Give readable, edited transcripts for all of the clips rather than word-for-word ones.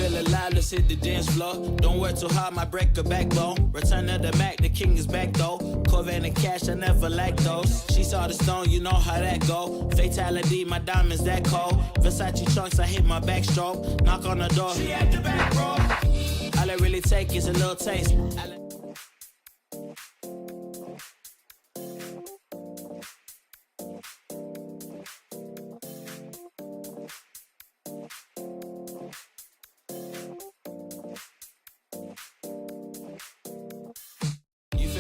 feel alive, let's hit the dance floor. Don't work too hard, might break a backbone. Return of the Mac, the king is back though. Corvette and cash, I never lack those. She saw the stone, you know how that go. Fatality, my diamonds that cold. Versace trunks, I hit my backstroke. Knock on the door, she at the back, bro. All I really take is a little taste.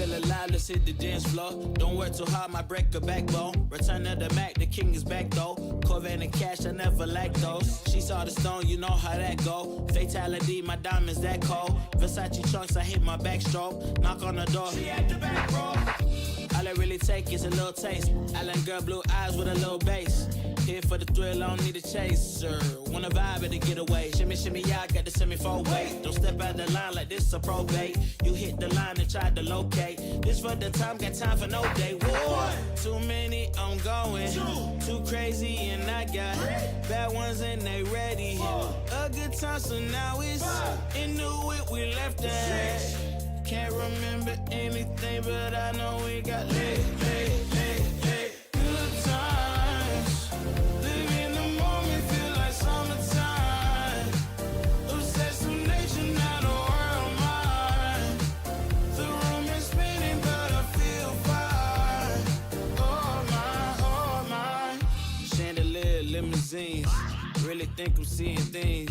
Alive, let's hit the dance floor. Don't work too hard, might break a backbone. Return of the Mac, the king is back though. Corvette and cash, I never lack those. She saw the stone, you know how that go. Fatality, my diamonds that cold. Versace trunks, I hit my backstroke. Knock on the door, she at the back, bro. All I really take is a little taste. Island girl, blue eyes with a little bass. Here for the thrill, I don't need a chaser. Wanna vibe at the getaway. Shimmy, shimmy, yeah, I got the semi-4 weight. Don't step out the line like this a probate. You hit the line and try to locate. This for the time, got time for no day. One, too many, I'm going. Too crazy and I got bad ones and they ready. A good time, so now it's in the whip we left at. Can't remember anything, but I know we got lit. Good times. Live in the moment, feel like summertime. Obsessed with nature, not a world mine. The room is spinning, but I feel fine. Oh my. Chandelier, limousines. Really think I'm seeing things.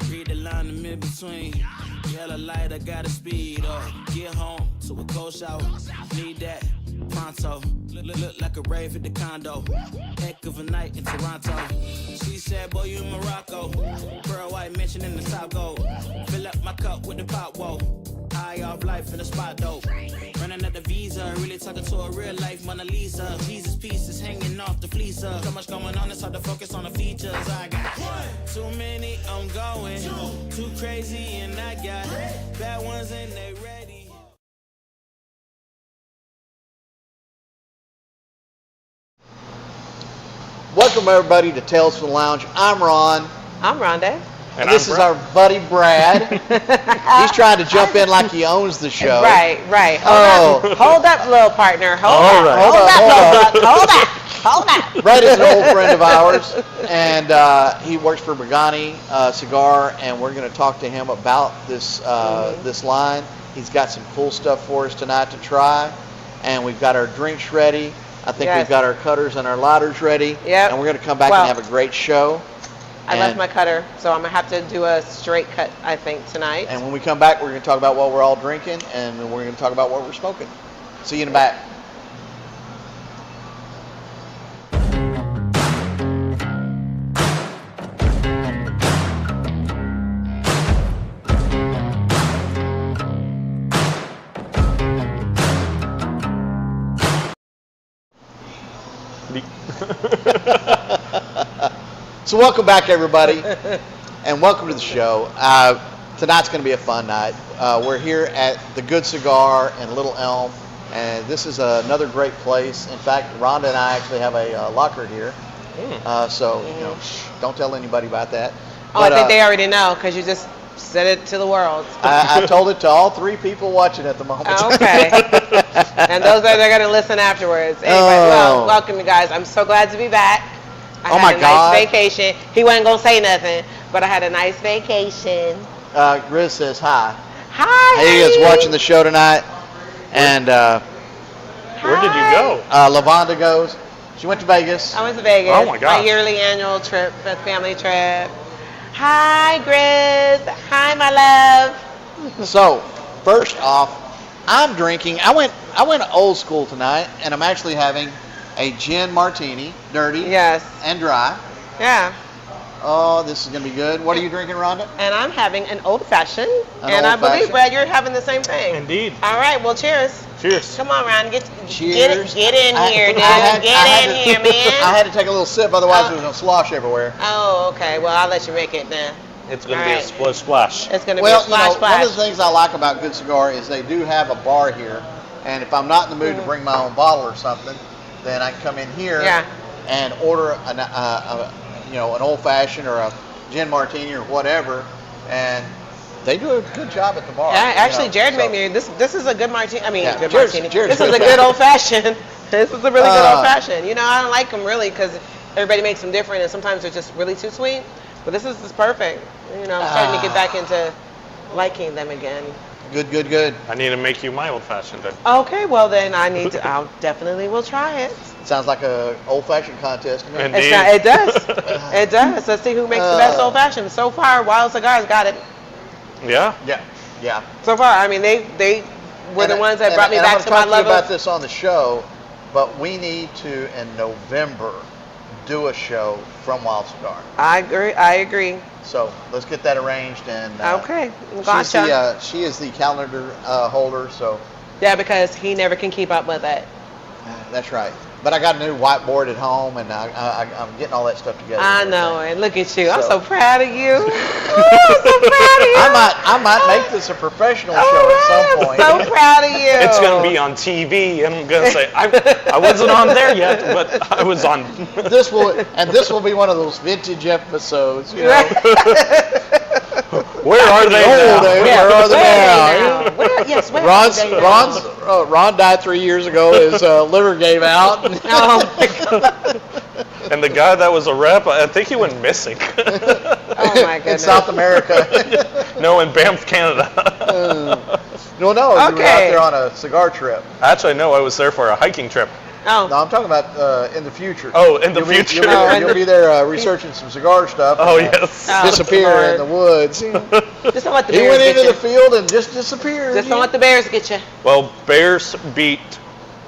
Read the line in mid-between. Yellow light, I gotta speed up. Get home to a cold shower. Need that pronto. Look like a rave at the condo. Heck of a night in Toronto. She said, boy, you in Morocco. Pearl white mention in the top gold. Fill up my cup with the pop, whoa. High off life in the spot, though. Running at the visa, really talking to a real life Mona Lisa. Jesus pieces hanging off the fleecer. So much going on, it's hard to focus on the features. I got too many, I'm going. Too crazy, and I got bad ones and they ready. Welcome everybody to Tales from the Lounge. I'm Ron. I'm Rhonda. And this is our buddy Brad. He's trying to jump in like he owns the show. Right. Hold up, little partner. Hold up. Brad is an old friend of ours, and he works for Begani Cigar, and we're going to talk to him about this this line. He's got some cool stuff for us tonight to try, and we've got our drinks ready. I think we've got our cutters and our lighters ready, and we're going to come back and have a great show. I left my cutter, so I'm going to have to do a straight cut, I think, tonight. And when we come back, we're going to talk about what we're all drinking, and we're going to talk about what we're smoking. See you in the back. So welcome back, everybody, and welcome to the show. Tonight's going to be a fun night. We're here at the Good Cigar in Little Elm, and this is another great place. In fact, Rhonda and I actually have a locker here, so you know, don't tell anybody about that. Oh, but, I think they already know because you just said it to the world. I told it to all 3 people watching at the moment. Okay. And those that are going to listen afterwards. Anyway, well, welcome, you guys. I'm so glad to be back. I had a nice vacation. He wasn't going to say nothing, but I had a nice vacation. Riz says hi. Hi. He is watching the show tonight. And where did you go? Lavonda goes. She went to Vegas. I went to Vegas. Oh, my gosh. My yearly annual trip, a family trip. Hi, Grizz. Hi, my love. So, first off, I'm drinking. I went old school tonight, and I'm actually having a gin martini, dirty, and dry. Yeah. Oh, this is going to be good. What are you drinking, Rhonda? And I'm having an old-fashioned. And I believe, Brad, you're having the same thing. Indeed. All right, well, cheers. Cheers. Come on, Ron. Get in here, dude. Get in here, man. I had to take a little sip, otherwise it was going to slosh everywhere. Oh, okay. Well, I'll let you make it then. It's going to be a splish splash. It's going to be a splash splash. One of the things I like about Good Cigar is they do have a bar here. And if I'm not in the mood to bring my own bottle or something, then I can come in here and order an old fashioned or a gin martini or whatever, and they do a good job at the bar. Yeah, actually, you know, Jared so. made me. This is a good martini. I mean, Yeah, good cheers, martini. cheers. This is a good old fashioned. This is a really good old fashioned. You know, I don't like them really because everybody makes them different, and sometimes they're just really too sweet. But this is perfect. You know, I'm starting to get back into liking them again. Good. I need to make you my old fashioned then. Okay, well then I definitely will try it. Sounds like a old-fashioned contest to me. And- It's not, it does. It does. Let's see who makes the best old fashioned. So far, Wild Cigars got it. Yeah? Yeah. So far, I mean, they were the ones that brought me back to my I'm love about of. this on the show, but we need to in November do a show from Wild Cigar. I agree. So let's get that arranged. And Okay, gotcha. she is the calendar holder. So Yeah, because he never can keep up with it. that's right. But I got a new whiteboard at home, and I'm getting all that stuff together. I know, and look at you. I'm So- so proud of you. Ooh, I'm so proud of you. I might make this a professional show at some point. I'm so proud of you. It's going to be on TV, and I'm going to say, I wasn't on there yet, but I was on. This will be one of those vintage episodes. You know? Where are they now? Where are they now? Yes, where are they now? Ron died 3 years ago. His liver gave out. Oh my God. And the guy that was a rep, I think he went missing. Oh my In goodness. South America. No, in Banff, Canada. No, you were out Okay. there on a cigar trip. Actually, no, I was there for a hiking trip. Oh. No, I'm talking about in the future. Oh, in the future. You'll be there researching some cigar stuff. Oh, and, yes. Oh, disappear Lord. in the woods. Just don't let the He bears went get into you. the field and just disappeared. Just don't let the bears get you. Well, Bears beat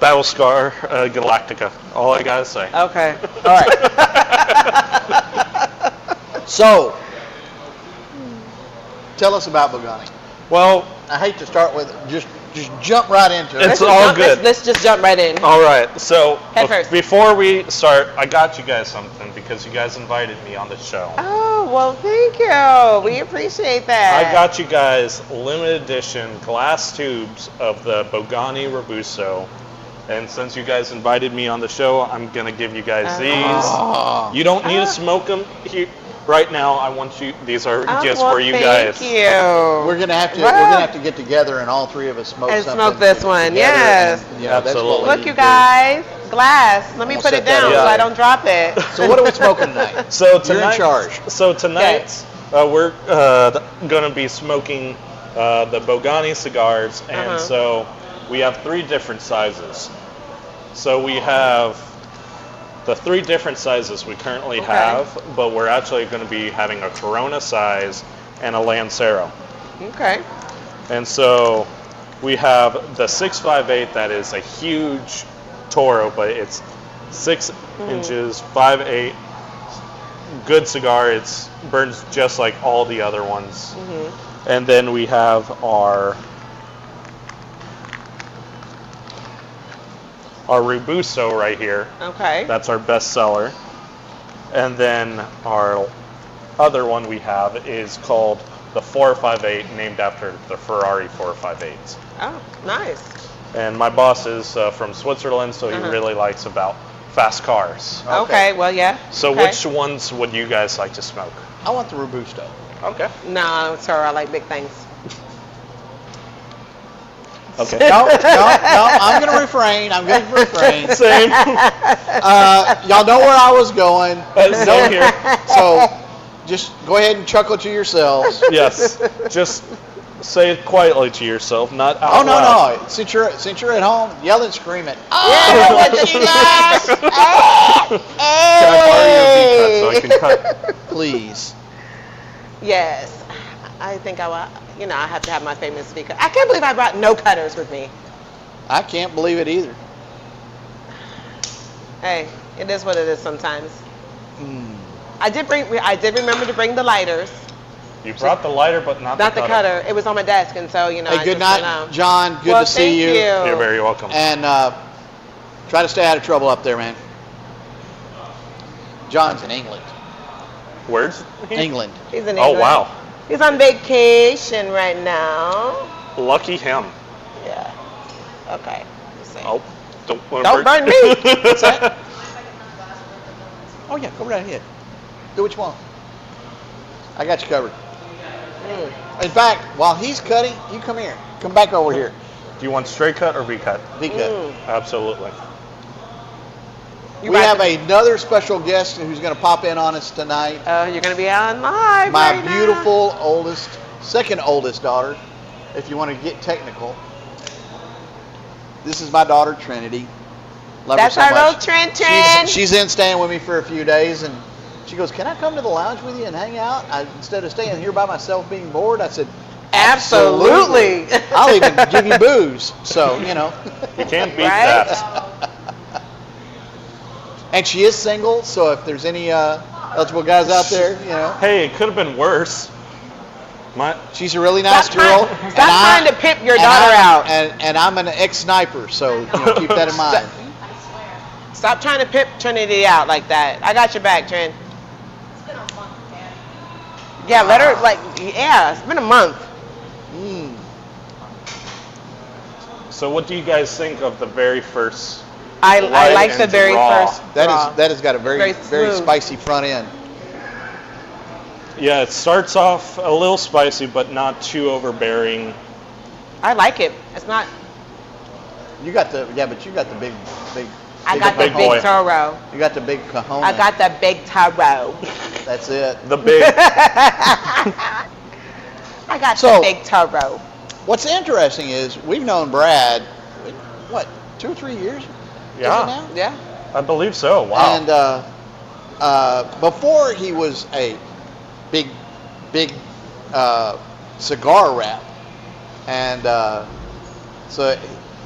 Battlescar Galactica. All I got to say. Okay. All right. So, tell us about Bogani. Well, I hate to start with just jump right into it. It's all good. Let's just jump right in. all right. So, Head first. before we start, I got you guys something because you guys invited me on the show. Oh, well, thank you. We appreciate that. I got you guys limited edition glass tubes of the Bogani Robusto. And since you guys invited me on the show, I'm going to give you guys these. You don't need to smoke them here. Right now, I want you. These are gifts well, for you guys. Thank you. We're gonna have to get together and all three of us smoke And something. smoke this one, together, yes. and, that's what Absolutely. we Look, need you to do. guys. Glass. Let me I'll put set it that down up. so I don't drop it. So what are we smoking tonight? So You're tonight, in charge. So tonight, we're going to be smoking the Bogani cigars, and so we have 3 different sizes. So we have the 3 different sizes we currently have, but we're actually going to be having a Corona size and a Lancero. Okay. And so we have the 658 that is a huge Toro, but it's 6 inches, 5/8, good cigar. It burns just like all the other ones. And then we have our Robusto right here. Okay. That's our best seller. And then our other one we have is called the 458, named after the Ferrari 458s. Oh, nice. And my boss is from Switzerland, so he really likes about fast cars. Okay, well, yeah. So Okay. which ones would you guys like to smoke? I want the Robusto. Okay. No, sir, I like big things. Okay. No, I'm going to refrain. Same. Y'all know where I was going. Same here. So just go ahead and chuckle to yourselves. Yes. Just say it quietly to yourself, not out Oh, loud. no. Since you're at home, yell and scream it. Yeah, what you like? Can I borrow your V-cut so I can cut? Please. Yes. I think I will. You know, I have to have my famous speaker. I can't believe I brought no cutters with me. I can't believe it either. Hey, it is what it is sometimes. I did remember to bring the lighters. You brought the lighter, but not Not the cutter. It was on my desk, and so, you know, Hey, I good just night, went out. John. Good Well, to see thank you. You're very welcome. And try to stay out of trouble up there, man. John's in England. Where's England. He's in Oh, England. wow. He's on vacation right now. Lucky him. Yeah. Okay. Let's see. Oh, Don't burn me. What's that? Oh, yeah. Go right ahead. Do what you want. I got you covered. In fact, while he's cutting, you come here. Come back over here. Do you want straight cut or V cut? V cut. Absolutely. We have another special guest who's going to pop in on us tonight. You're going to be on live. My right beautiful second oldest daughter, if you want to get technical. This is my daughter, Trinity. Love That's her so our much. little Trin. She's in staying with me for a few days, and she goes, "Can I come to the lounge with you and hang out?" Instead of staying here by myself being bored, I said, Absolutely. I'll even give you booze. So, you know. You can't beat Right? that. And she is single, so if there's any eligible guys out there, you know. Hey, it could have been worse. She's a really nice girl. Stop trying to pimp your daughter out. And I'm an ex-sniper, so keep that in mind. Stop trying to pimp Trinity out like that. I got your back, Trin. It's been a month, man. Yeah, let her, it's been a month. So what do you guys think of the very first? I light like the and very raw? first. That raw. has got a very Very smooth. spicy front end. Yeah, it starts off a little spicy, but not too overbearing. I like it. It's not. But you got the big. I got the big boy. big Toro. You got the big cojones. I got the big Toro. That's it. The big. I got So- the big Toro. What's interesting is we've known Brad, 2 or 3 years? Is it Yeah, now? Yeah. I believe so. Wow. And before he was a big cigar wrap, and so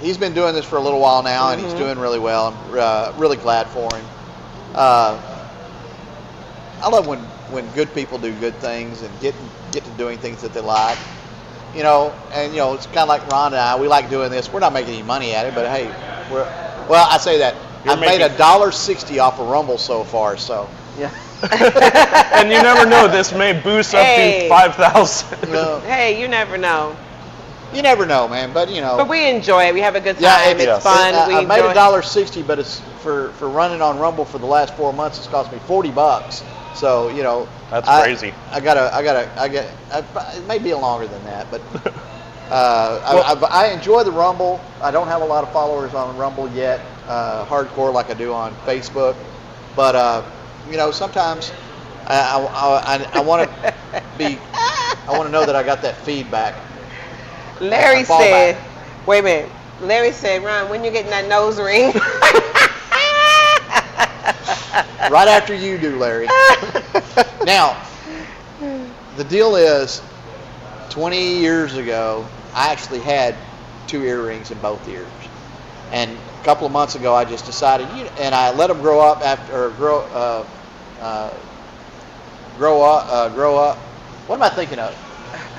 he's been doing this for a little while now, and he's doing really well. I'm really glad for him. I love when good people do good things and get to doing things that they like. It's kind of like Rhonda and I. We like doing this. We're not making any money at it, but hey, I say that. I've made $1.60 off of Rumble so far, so yeah. And you never know, this may boost up to 5,000. No, Hey, you never know. you never know, man. But But we enjoy it. We have a good time. Yeah, it's fun. We I made enjoy it. $1.60, but it's for running on Rumble for the last 4 months. It's cost me $40. So That's crazy. It may be longer than that, but I enjoy the Rumble. I don't have a lot of followers on Rumble yet, hardcore like I do on Facebook. But sometimes I want to I want to know that I got that feedback. Larry Fall said, back. wait a minute. Larry said, Ron, when you getting that nose ring? Right after you do, Larry. Now, the deal is, 20 years ago, I actually had 2 earrings in both ears. And a couple of months ago, I just decided, and I let them grow up grow up. What am I thinking of?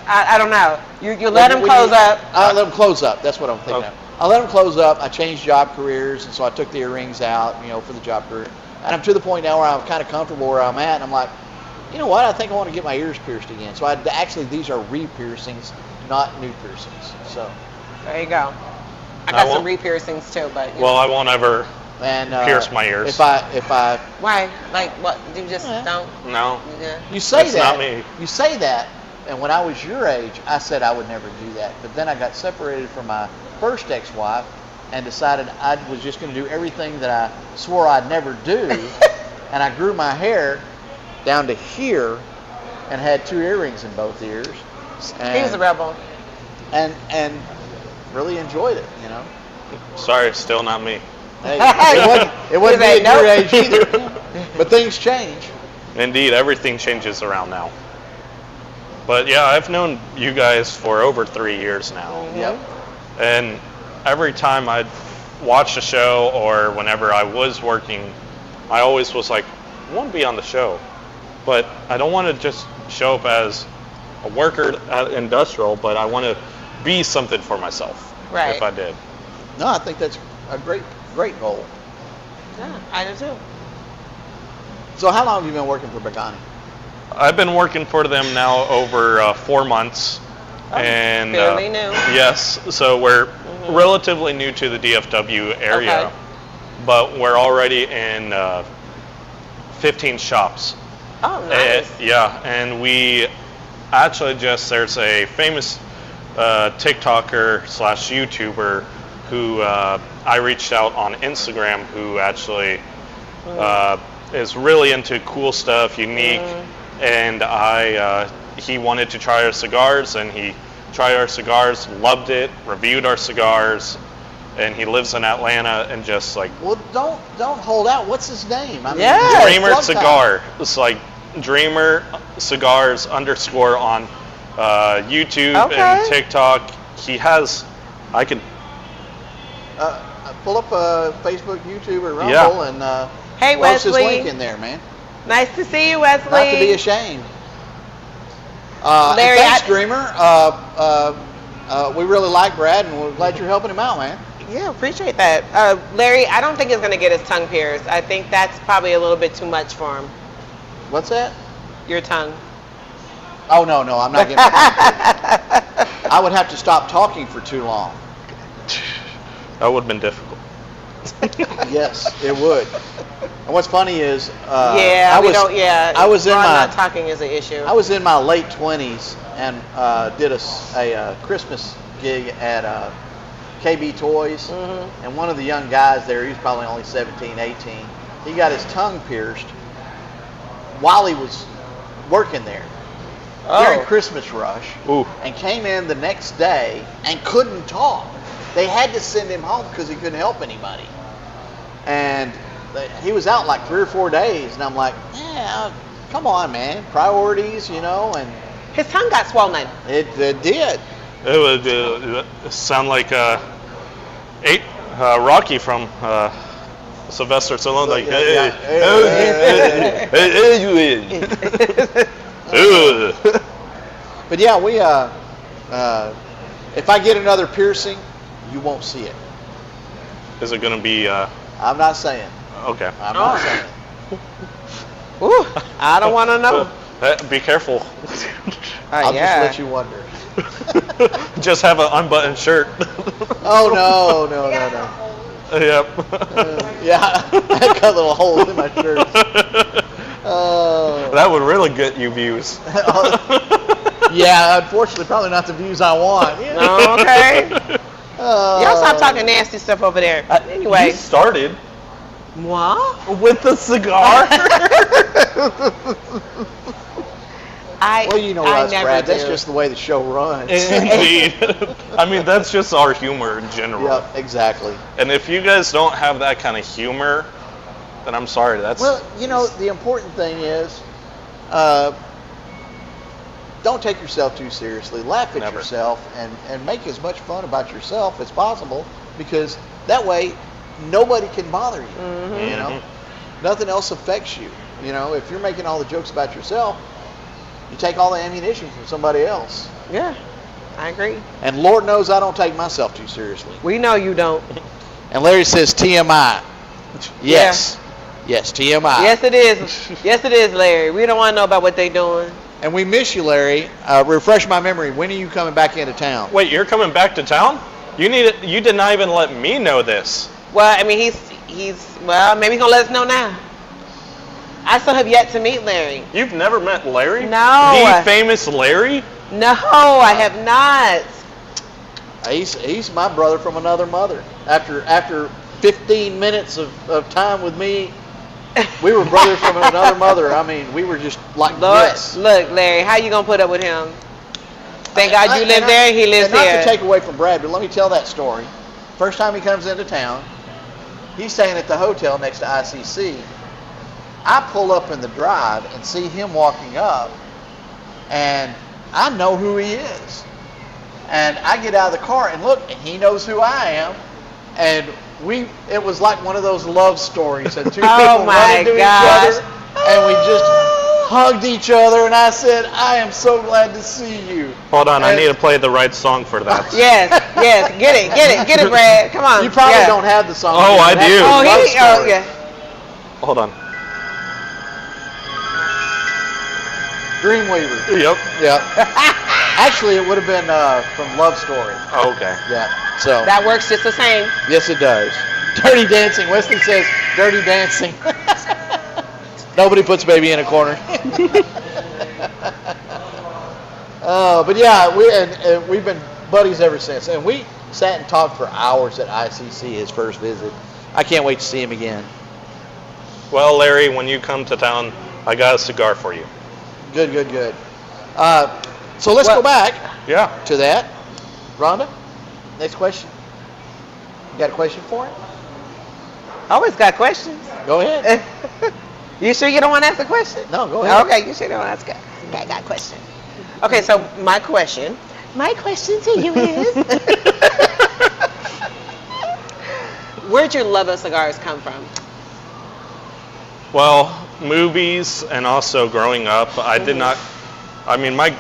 I don't know. You let them close up. I let them close up. That's what I'm thinking of. I let them close up. I changed job careers, and so I took the earrings out, for the job career. And I'm to the point now where I'm kind of comfortable where I'm at, and I'm like, you know what? I think I want to get my ears pierced again. So these are re-piercings, not new piercings. So There you go. I got some re-piercings too, but. Well, I won't ever and pierce my ears. If I Why? Like what? You just don't? No. Yeah. you say It's that not me. you say that, and when I was your age, I said I would never do that. But then I got separated from my first ex-wife and decided I was just going to do everything that I swore I'd never do, and I grew my hair down to here and had 2 earrings in both ears. And, He was a rebel. and really enjoyed it. Sorry, still not me. Hey, it wasn't me at your age either. But things change. Indeed, everything changes around now. But yeah, I've known you guys for over 3 years now. Yep. And every time I'd watch a show or whenever I was working, I always was like, I want to be on the show. But I don't want to just show up as a worker at industrial, but I want to be something for myself. Right. If I did. No, I think that's a great goal. Yeah, I do too. So how long have you been working for Bogani? I've been working for them now over 4 months. Oh, and fairly new. Yes, so we're relatively new to the DFW area, Okay. but we're already in 15 shops. Oh, nice. Yeah, and we actually just there's a famous TikToker slash YouTuber who I reached out on Instagram who actually is really into cool stuff, unique, and he wanted to try our cigars, and he tried our cigars, loved it, reviewed our cigars, and he lives in Atlanta, and just like Well, don't hold out. What's his name? I mean, Yeah. Dreamer plug Cigar. It's like Dreamer Cigars _ on YouTube Okay. and TikTok. He has, I can, time. Pull up Facebook, YouTube, or Rumble, Yeah. and Hey, post his Wesley. link in there, man. Nice to see you, Wesley. Not to be ashamed. And Larry, thanks, Dreamer. We really like Brad, and we're glad you're helping him out, man. Yeah, appreciate that. Larry, I don't think it's going to get his tongue pierced. I think that's probably a little bit too much for him. What's that? Your tongue. Oh, no, I'm not getting that. I would have to stop talking for too long. that would have been difficult. Yes, it would. And what's funny is, Yeah, I we was, don't. Yeah, I was in Ron my, not talking is an issue. I was in my late 20s and did a Christmas gig at KB Toys, and one of the young guys there, he was probably only 17, 18, he got his tongue pierced while he was working there during Christmas rush, Ooh. and came in the next day and couldn't talk. They had to send him home because he couldn't help anybody. And he was out like 3 or 4 days, and I'm like, yeah, come on, man, priorities, you know, and His tongue got swollen. it did. It would sound like Rocky from Sylvester Stallone, like, But yeah, we if I get another piercing, you won't see it. Is it gonna be I'm not saying. okay? I'm not saying. Ooh, I don't want to know. Be careful. I'll Yeah. just let you wonder. Just have an unbuttoned shirt. Oh no. Yep. Yeah, I got little holes in my shirt. Oh. That would really get you views. Yeah, unfortunately, probably not the views I want. Yeah. No, okay. Y'all stop talking nasty stuff over there. Anyway. You started What? with the cigar. Well, you know I us, never Brad. do. That's just the way the show runs. Indeed. I mean, that's just our humor in general. Yep, exactly. And if you guys don't have that kind of humor, then I'm sorry. That's Well, you know, the important thing is, don't take yourself too seriously. Laugh at Never. yourself and make as much fun about yourself as possible, because that way nobody can bother you. You know, nothing else affects you. You know, if you're making all the jokes about yourself, you take all the ammunition from somebody else. Yeah, I agree. And Lord knows I don't take myself too seriously. We know you don't. And Larry says TMI. Yes. Yes, TMI. Yes, it is. Yes, it is, Larry. We don't want to know about what they doing. And we miss you, Larry. Refresh my memory. When are you coming back into town? Wait, you're coming back to town? You did not even let me know this. Well, I mean, well, maybe he's going to let us know now. I still have yet to meet Larry. You've never met Larry? No. The famous Larry? No, I have not. He's my brother from another mother. After 15 minutes of time with me, we were brothers from another mother. I mean, we were just like this. Look, Larry, how you going to put up with him? Thank God you live there, he lives and not there. to take away from Brad, but let me tell that story. First time he comes into town, he's staying at the hotel next to ICC. I pull up in the drive and see him walking up, and I know who he is. And I get out of the car and look, and he knows who I am. And it was like one of those love stories. And two people run into each other, and we just hugged each other. And I said, I am so glad to see you. Hold on, I need to play the right song for that. Yes, get it, Brad. Come on. You probably don't have the song. Oh, I That's do. a love story. yeah. Hold on. Dreamweaver. Yep. Yeah. Actually, it would have been from Love Story. Oh, okay. Yeah. So. That works just the same. Yes, it does. Dirty Dancing. Wesley says Dirty Dancing. Nobody puts baby in a corner. But yeah, we've been buddies ever since, and we sat and talked for hours at ICC his first visit. I can't wait to see him again. Well, Larry, when you come to town, I got a cigar for you. Good. So let's go back to that. Rhonda, next question. You got a question for him? Always got questions. Go ahead. You sure you don't want to ask a question? No, go ahead. Okay, you sure don't want to ask a Okay, I got a question. Okay, so my question to you is, where'd your love of cigars come from? Well, movies and also growing up, I did not, I mean, my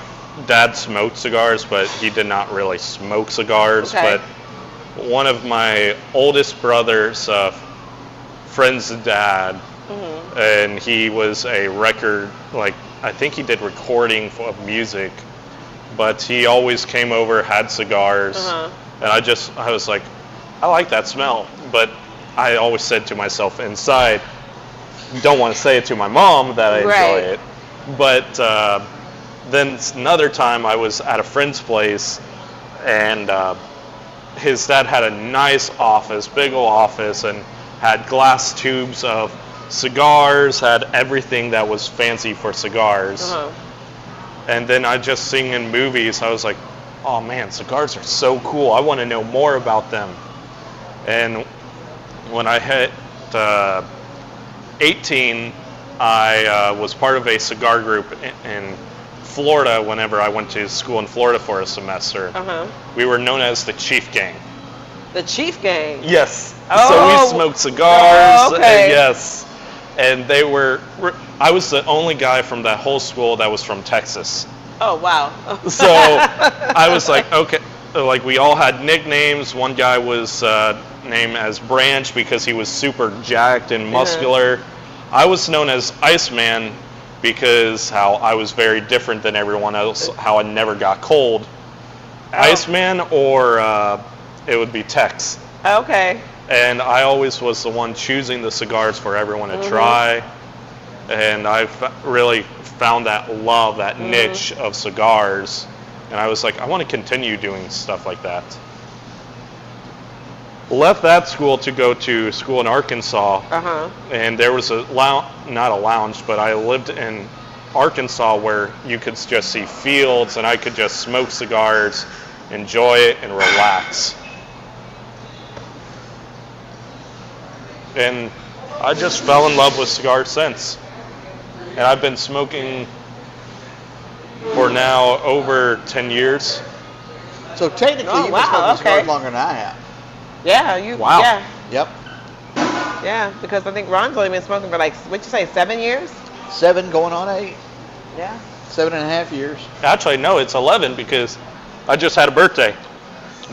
dad smoked cigars, but he did not really smoke cigars. Okay. But one of my oldest brother's friend's dad, and he was a record, like, I think he did recording of music, but he always came over, had cigars, and I was like, I like that smell, but I always said to myself inside, don't want to say it to my mom that I enjoy it. But then another time I was at a friend's place, and his dad had a nice office, big old office, and had glass tubes of cigars, had everything that was fancy for cigars. And then I just seen in movies, I was like, oh man, cigars are so cool. I want to know more about them. And when I hit 18, I was part of a cigar group in Florida whenever I went to school in Florida for a semester. We were known as the Chief Gang. The Chief Gang? Yes. Oh. So we smoked cigars. Oh, okay. And yes. And I was the only guy from that whole school that was from Texas. Oh, wow. So I was like, okay, like we all had nicknames. One guy was named as Branch because he was super jacked and muscular. I was known as Iceman because how I was very different than everyone else, how I never got cold. Iceman, or it would be Tex. Okay. And I always was the one choosing the cigars for everyone to try. And I really found that love, that niche of cigars. And I was like, I want to continue doing stuff like that. Left that school to go to school in Arkansas. And there was not a lounge, but I lived in Arkansas where you could just see fields and I could just smoke cigars, enjoy it, and relax. And I just fell in love with cigars since. And I've been smoking for now over 10 years. So technically, you've been smoking cigars longer than I have. Yeah, Wow. Yeah. Yep. Yeah, because I think Ron's only been smoking for like, what'd you say, 7 years? 7 going on 8. Yeah. 7.5 years. Actually, no, it's 11 because I just had a birthday.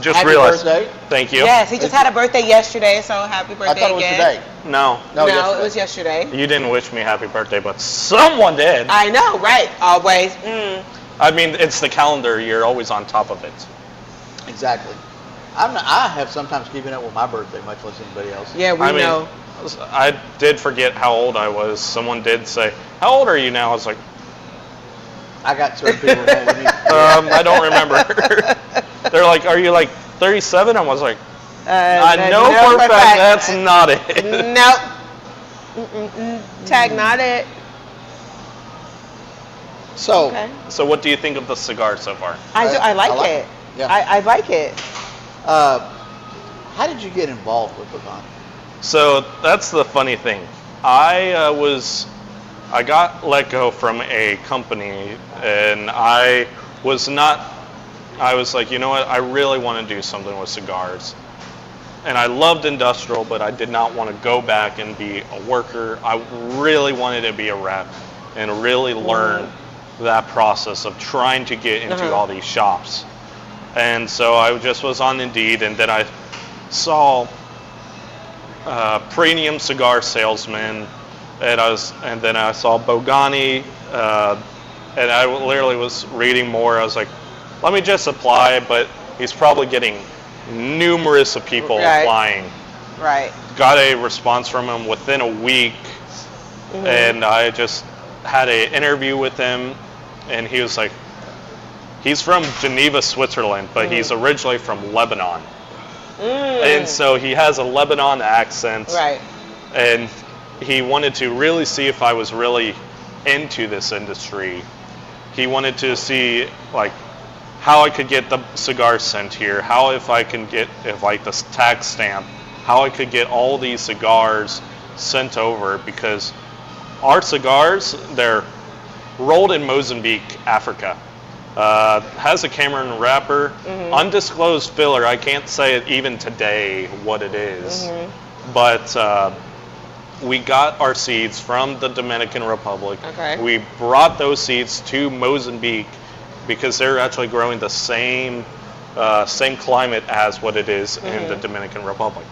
Just Happy realized. birthday. Thank you. Yes, he just had a birthday yesterday, so happy birthday I thought it was again. today. No, No, yesterday. it was yesterday. you didn't wish me happy birthday, but someone did. I know, right? Always. I mean, it's the calendar. You're always on top of it. Exactly. I have sometimes keeping up with my birthday, much less anybody else. Yeah, we know. I did forget how old I was. Someone did say, "How old are you now?" I was like, I got certain people that we need. I don't remember. They're like, "Are you like 37?" I was like, I know for a fact that's not it. Nope. Tag not it. So, Okay. So what do you think of the cigar so far? I like it. Yeah. I like it. how did you get involved with Pagani? So that's the funny thing. I got let go from a company, and I was like, you know what, I really want to do something with cigars. And I loved industrial, but I did not want to go back and be a worker. I really wanted to be a rep and really learn that process of trying to get into all these shops. And so I just was on Indeed, and then I saw premium cigar salesman, and then I saw Bogani, and I literally was reading more. I was like, let me just apply, but he's probably getting numerous of people applying. Right. Got a response from him within a week, and I just had an interview with him, and he was like, He's from Geneva, Switzerland, but he's originally from Lebanon. And so he has a Lebanon accent. Right. And he wanted to really see if I was really into this industry. He wanted to see like how I could get the cigars sent here, how if I can get like the tax stamp, how I could get all these cigars sent over, because our cigars, they're rolled in Mozambique, Africa. Has a Cameroon wrapper, undisclosed filler. I can't say it even today what it is, but we got our seeds from the Dominican Republic. Okay. We brought those seeds to Mozambique because they're actually growing the same climate as what it is in the Dominican Republic.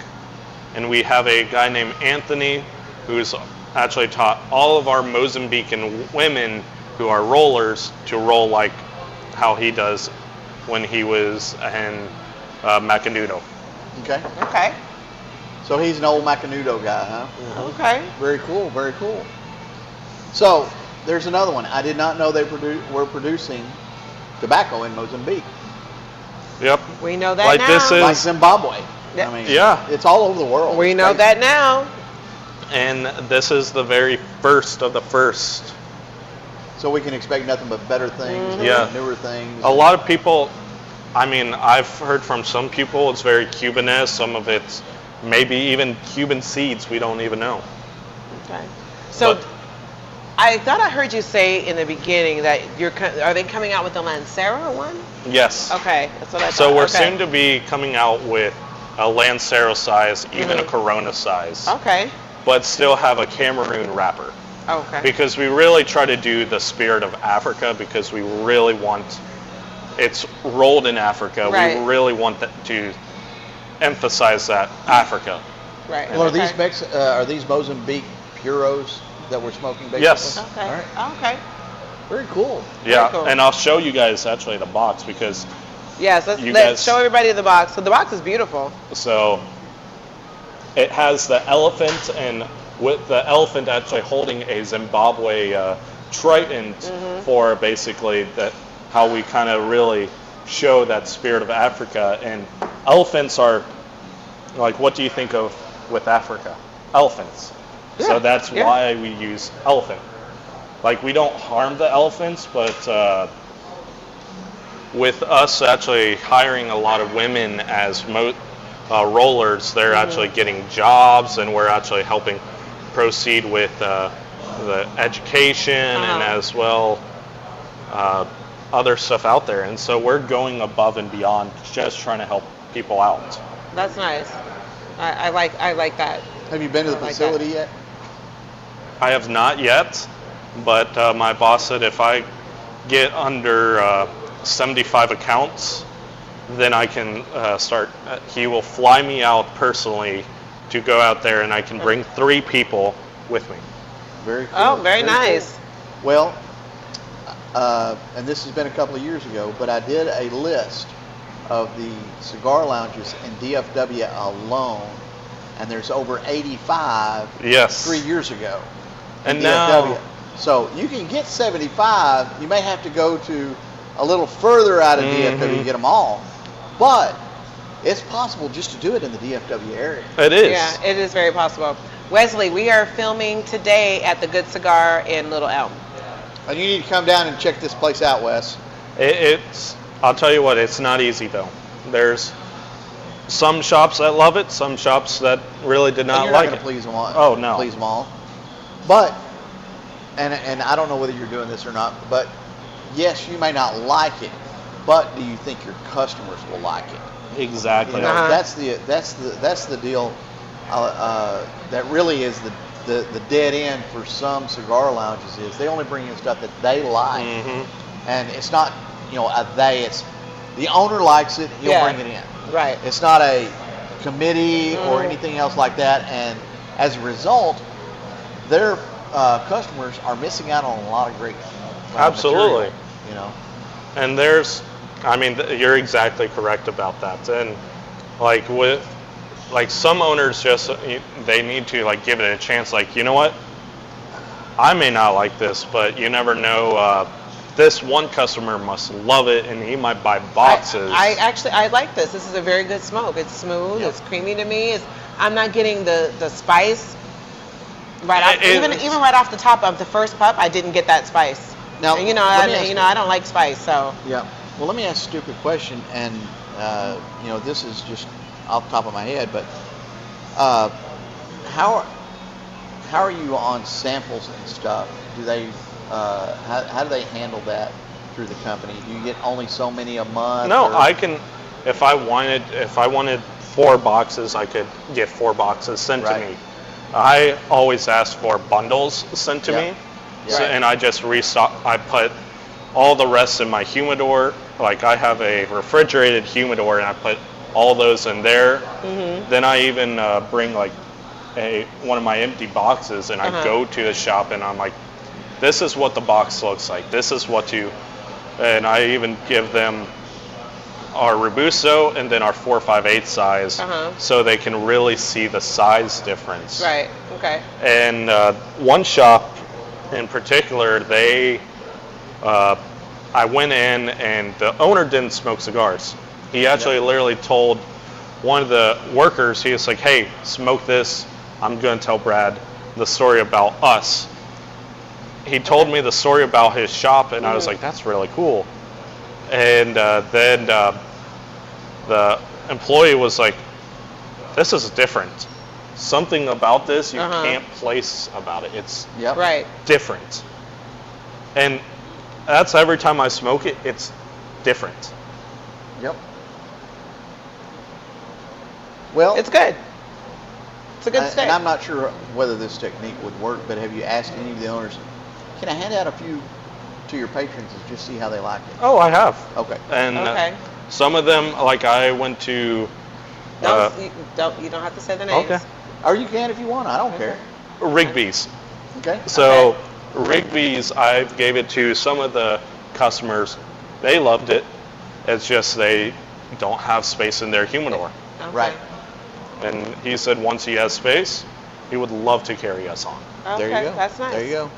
And we have a guy named Anthony who's actually taught all of our Mozambican women who are rollers to roll like how he does when he was in Macanudo. Okay. Okay. So he's an old Macanudo guy, huh? Okay. Very cool, very cool. So there's another one. I did not know they were producing tobacco in Mozambique. Yep. We know that Like now. this is- Like Zimbabwe. Yeah. I mean, Yeah. it's all over the world. We It's know crazy. that now. And this is the very first of the first. So we can expect nothing but better things, Yeah. newer things. A lot of people, I mean, I've heard from some people it's very Cuban-esque, some of it's maybe even Cuban seeds, we don't even know. Okay. So But- I thought I heard you say in the beginning that are they coming out with the Lancero one? Yes. Okay, that's what I thought. So we're okay. soon to be coming out with a Lancero size, even a Corona size, Okay. but still have a Cameroon wrapper. Okay. Because we really try to do the spirit of Africa, because we really want, it's rolled in Africa. Right. We really want to emphasize that Africa. Right. Well, okay. are these Mozambique puros that we're smoking, basically? Yes. Okay. All right. Okay. Very cool. Yeah, cool. and I'll show you guys actually the box, because Yes. Let's You guys- show everybody the box. So the box is beautiful. so it has the elephant, and with the elephant actually holding a Zimbabwe trident for basically that, how we kind of really show that spirit of Africa. And elephants are like, what do you think of with Africa? Elephants. Yeah, So that's yeah. why we use elephant. Like, we don't harm the elephants, but with us actually hiring a lot of women as rollers, they're actually getting jobs, and we're actually helping proceed with the education and as well other stuff out there. And so we're going above and beyond, just trying to help people out. That's nice. I like that. Have you been to the I like facility yet? I have not yet, but my boss said if I get under 75 accounts, then I can start. He will fly me out personally to go out there, and I can bring 3 people with me. Very cool. Oh, very cool. nice. Well, and this has been a couple of years ago, but I did a list of the cigar lounges in DFW alone, and there's over 85 Yes. 3 years ago in And DFW. now, So you can get 75. You may have to go to a little further out of DFW to get them all, but it's possible just to do it in the DFW area. it is. Yeah, it is very possible. Wesley, we are filming today at the Good Cigar in Little Elm. And you need to come down and check this place out, Wes. It's. I'll tell you what. It's not easy though. There's some shops that love it, some shops that really did And not you're like not it. going to please them all. Oh, no. Please them all. But, and I don't know whether you're doing this or not, but yes, you may not like it, but do you think your customers will like it? Exactly. You know, Uh-huh. that's the deal. That really is the dead end for some cigar lounges is they only bring in stuff that they like, and it's not a they. It's the owner likes it, he'll Yeah. bring it in. Right. It's not a committee or anything else like that, and as a result, their customers are missing out on a lot of great Absolutely. material, And there's, I mean, you're exactly correct about that. And like with, like some owners just, they need to like give it a chance. Like, you know what? I may not like this, but you never know this one customer must love it, and he might buy boxes. I like this. This is a very good smoke. It's smooth. Yep. It's creamy to me. I'm not getting the spice right off. Even right off the top of the first puff, I didn't get that spice. Now, And, I don't like spice, so. Yeah. Well, let me ask a stupid question, and this is just off the top of my head, but how are you on samples and stuff? Do they how do they handle that through the company? Do you get only so many a month? No, or? I can. If I wanted 4 boxes, I could get 4 boxes sent to me. I always ask for bundles sent to me, and I just restock. I put all the rest in my humidor. Like I have a refrigerated humidor, and I put all those in there. Mm-hmm. Then I even bring like one of my empty boxes, and I go to the shop, and I'm like, this is what the box looks like. This is what and I even give them our Robusto and then our 4/5/8 size, so they can really see the size difference. Right. Okay. And one shop in particular, I went in, and the owner didn't smoke cigars. He actually literally told one of the workers, he was like, hey, smoke this. I'm going to tell Brad the story about us. He told me the story about his shop, and I was like, that's really cool. And then the employee was like, this is different. Something about this you can't place about it. It's different. And that's every time I smoke it, it's different. Yep. Well, it's good. It's a good stick. And I'm not sure whether this technique would work, but have you asked any of the owners, can I hand out a few to your patrons and just see how they like it? Oh, I have. Okay. And some of them, like I went to... you don't have to say the names. Okay. Or you can if you want. I don't care. Rigby's. Okay. So Rigby's, I gave it to some of the customers. They loved it. It's just they don't have space in their humidor. Okay. Right. And he said once he has space, he would love to carry us on. Okay, There you go. That's nice. There you go.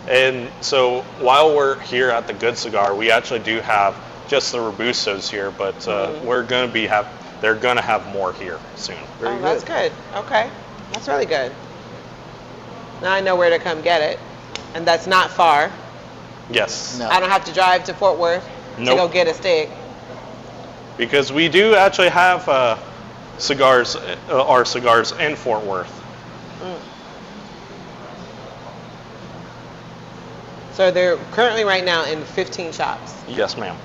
And so while we're here at the Good Cigar, we actually do have just the Robustos here, but they're gonna have more here soon. Very That's good. Okay. That's really good. Now I know where to come get it. And that's not far. Yes. No. I don't have to drive to Fort Worth to go get a stick. Because we do actually have our cigars in Fort Worth. So they're currently right now in 15 shops. Yes, ma'am.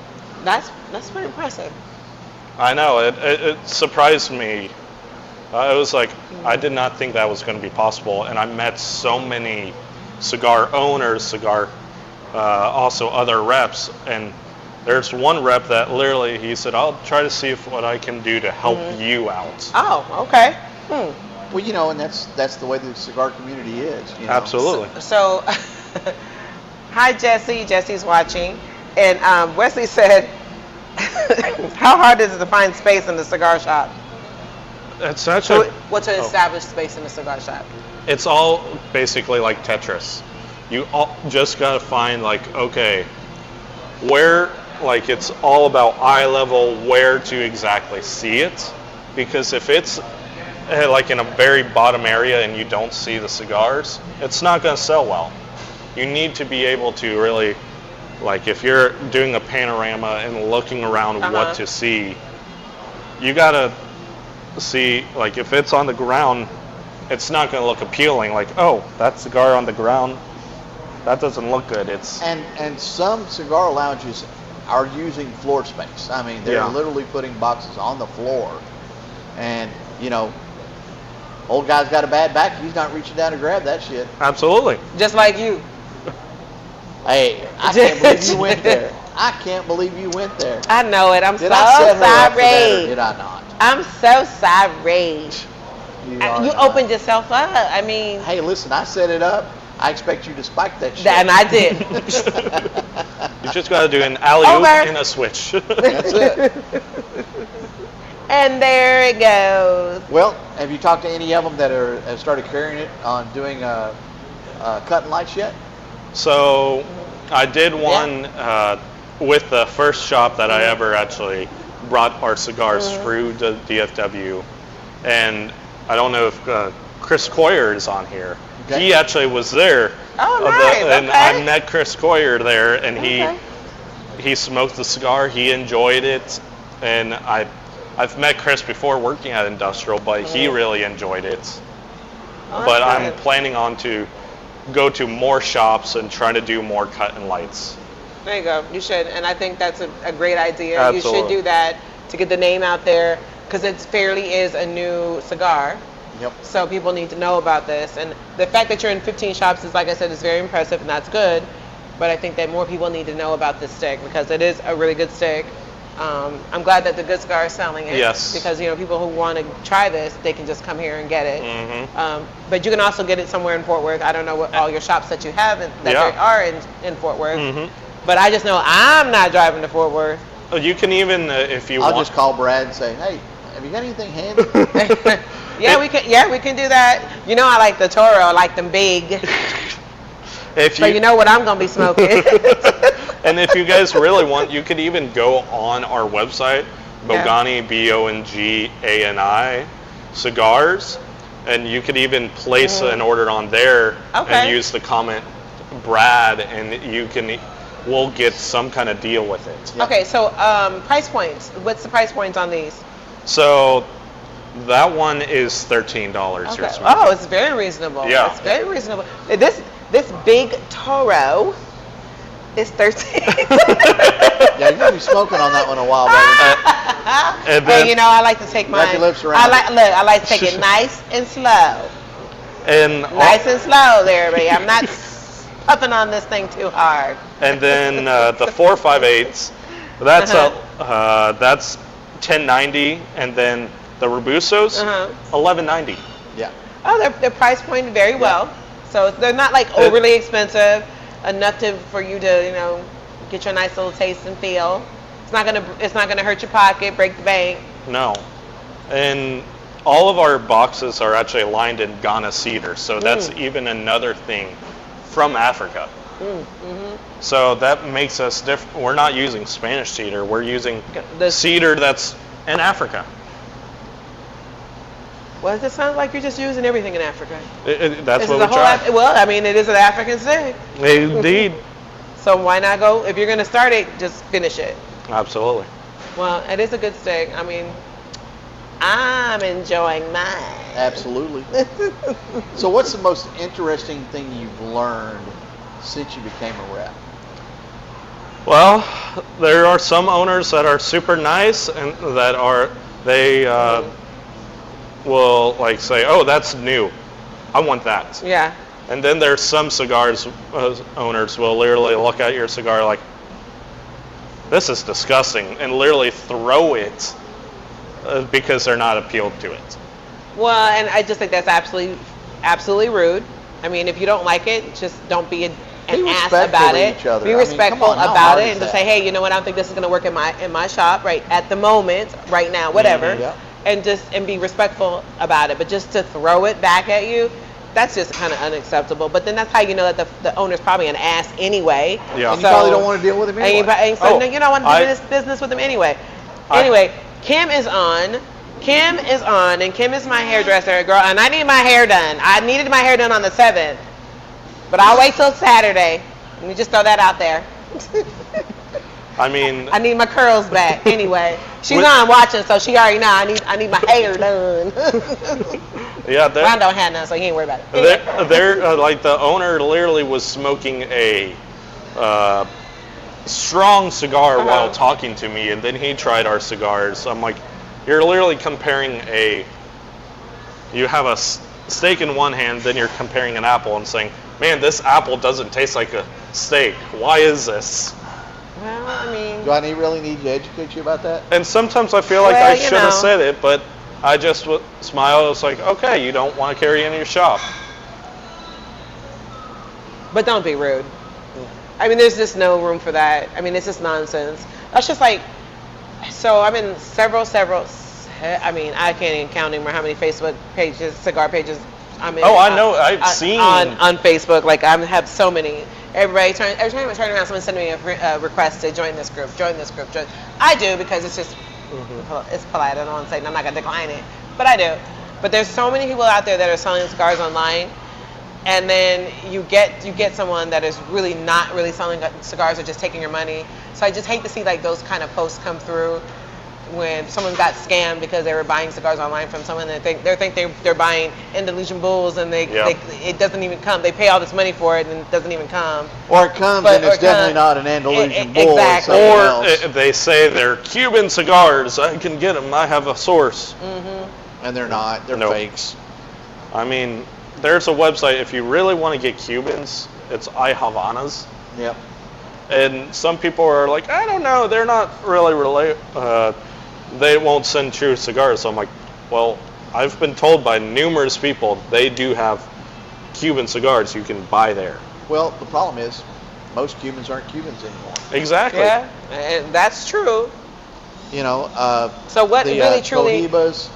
That's pretty impressive. I know, it surprised me. It was like, I did not think that was going to be possible, and I met so many cigar owners, also other reps, and there's one rep that literally, he said, I'll try to see what I can do to help you out. Oh, okay. Well, and that's the way the cigar community is. Absolutely. So hi, Jesse. Jesse's watching. And Wesley said, how hard is it to find space in the cigar shop? It's actually... What's an established space in the cigar shop? It's all basically like Tetris. You just got to find, okay, where, it's all about eye level, where to exactly see it. Because if it's, in a very bottom area and you don't see the cigars, it's not going to sell well. You need to be able to really, if you're doing a panorama and looking around what to see, you got to see, if it's on the ground, it's not going to look appealing. Oh, that cigar on the ground, that doesn't look good. And some cigar lounges are using floor space. I mean, they're literally putting boxes on the floor. And, old guy's got a bad back. He's not reaching down to grab that shit. Absolutely. Just like you. Hey, I can't believe you went there. I can't believe you went there. I know it. I'm Did so I set her up for that, or sorry. did I not? I'm so sorry. You are opened yourself up. I mean. Hey, listen, I set it up. I expect you to spike that shit. And I did. You just got to do an alley-oop and a switch. That's it. And there it goes. Well, have you talked to any of them that have started carrying it on doing cutting lights yet? So I did one with the first shop that I ever actually brought our cigars through the DFW, and I don't know if Chris Coyer is on here. Okay. He actually was there. Oh, nice. And Okay. I met Chris Coyer there, and he smoked the cigar. He enjoyed it, and I've met Chris before working at Industrial, but he really enjoyed it. Oh, But that's I'm good. planning on to go to more shops and try to do more cut and lights. There you go. You should, and I think that's a great idea. You should Absolutely. do that to get the name out there, because it fairly is a new cigar. Yep. So people need to know about this, and the fact that you're in 15 shops is, like I said, is very impressive, and that's good. But I think that more people need to know about this stick, because it is a really good stick. I'm glad that the Good Cigar is selling it. Yes. Because people who want to try this, they can just come here and get it. Mm-hmm. But you can also get it somewhere in Fort Worth. I don't know what all your shops that you have that Yeah. there are in Fort Worth. Mm-hmm. But I just know I'm not driving to Fort Worth. You can even, if you I'll want. just call Brad and say, hey, have you got anything handy? We can do that. You know I like the Toro. I like them big. If So you know what I'm gonna be smoking. And if you guys really want, you could even go on our website, Bongani, Bongani cigars, and you could even place an order on there and use the comment Brad, and we'll get some kind of deal with it. Okay, so price points. What's the price points on these? So that one is $13. Okay. You're smoking. Oh, it's very reasonable. Yeah. It's very reasonable. This big Toro is 13. Yeah, you're going to be smoking on that one a while, baby. And then, Hey, I like to take Wrap mine. your lips around I like to take it nice and slow. and Nice and slow there, baby. I'm not puffing on this thing too hard. And then the 458s, that's that's $10.90, and then the Robusto's $11.90. Yeah. Oh, they're price pointed very well. So they're not like overly expensive, enough for you to get your nice little taste and feel. It's not gonna hurt your pocket, break the bank. No, and all of our boxes are actually lined in Ghana cedar, so that's even another thing from Africa. So that makes us different. We're not using Spanish cedar. We're using The- cedar that's in Africa. Well, it sounds like you're just using everything in Africa. That's This what is we a whole try. well, I mean, it is an African stick. Indeed. So why not go? If you're gonna start it, just finish it. Absolutely. Well, it is a good stick. I mean, I'm enjoying mine. Absolutely. So what's the most interesting thing you've learned since you became a rep? Well, there are some owners that are super nice and that will like say, "Oh, that's new. I want that." Yeah. And then there's some cigars owners will literally look at your cigar like, "This is disgusting," and literally throw it because they're not appealed to it. Well, and I just think that's absolutely rude. I mean, if you don't like it, just don't be an ass respectful about to it. each other. Be I mean, respectful come on, how about hard it, is and just that? say, hey, you know what? I don't think this is going to work in my shop right at the moment, right now, whatever. Yeah. And be respectful about it. But just to throw it back at you, that's just kind of unacceptable. But then that's how you know that the owner's probably an ass anyway. Yeah. And you probably don't want to deal with him anyway. And so you don't want to do business with him anyway. Anyway, Kim is on, and Kim is my hairdresser, girl, and I need my hair done. I needed my hair done on the 7th, but I'll wait till Saturday. Let me just throw that out there. I mean, I need my curls back. Anyway, she's on watching, so she already know I need my hair done. yeah, Ron don't have none, so he ain't worried about it. they're like the owner literally was smoking a strong cigar while talking to me, and then he tried our cigars. I'm like, you're literally comparing you have a steak in one hand, then you're comparing an apple and saying, man, this apple doesn't taste like a steak. Why is this? Well, I mean, Do I really need to educate you about that? And sometimes I feel like Well, I you should have know. said it, but I just smile. It's like, okay, you don't want to carry in your shop. but don't be rude. I mean, there's just no room for that. I mean, it's just nonsense. That's just like, so I'm in several, I mean, I can't even count anymore how many Facebook pages, cigar pages I'm in. Oh, I know. I've seen. On Facebook. Like, I have so many. every time I turn around, someone's sending me a request to join this group. I do because it's just it's polite. I don't want to say I'm not gonna decline it, but I do. But there's so many people out there that are selling cigars online, and then you get someone that is really not really selling cigars or just taking your money. So I just hate to see like those kind of posts come through when someone got scammed because they were buying cigars online from someone that think they're buying Indonesian bulls and it doesn't even come. They pay all this money for it and it doesn't even come. Or it comes and it's definitely not an Andalusian bull. Exactly. Or they say they're Cuban cigars. I can get them. I have a source. And they're not. They're fakes. I mean, there's a website, if you really want to get Cubans, it's I Havanas. Yep. And some people are like, I don't know, they're not really they won't send true cigars. So I'm like, well, I've been told by numerous people they do have Cuban cigars you can buy there. Well, the problem is most Cubans aren't Cubans anymore. Exactly. Yeah, and that's true. You know, so what really truly Cohibas,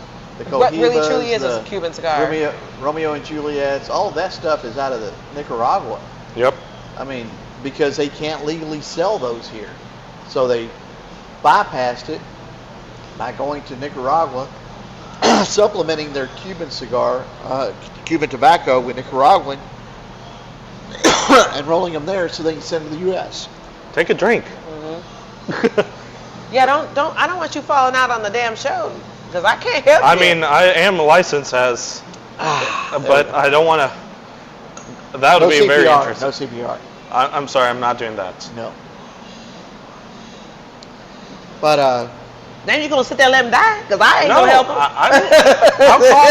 what really truly is a Cuban cigar? Romeo and Juliet's, all of that stuff is out of the Nicaragua. Yep. I mean, because they can't legally sell those here. So they bypassed it by going to Nicaragua, supplementing their Cuban cigar, Cuban tobacco with Nicaraguan, and rolling them there so they can send them to the U.S. Take a drink. Yeah, I don't want you falling out on the damn show because I can't help you. I mean, I am licensed as, but I don't want to. That would be CPR, very interesting. No CPR. I'm sorry, I'm not doing that. No. But then you're gonna sit there and let him die? Because I ain't gonna help him. I'll call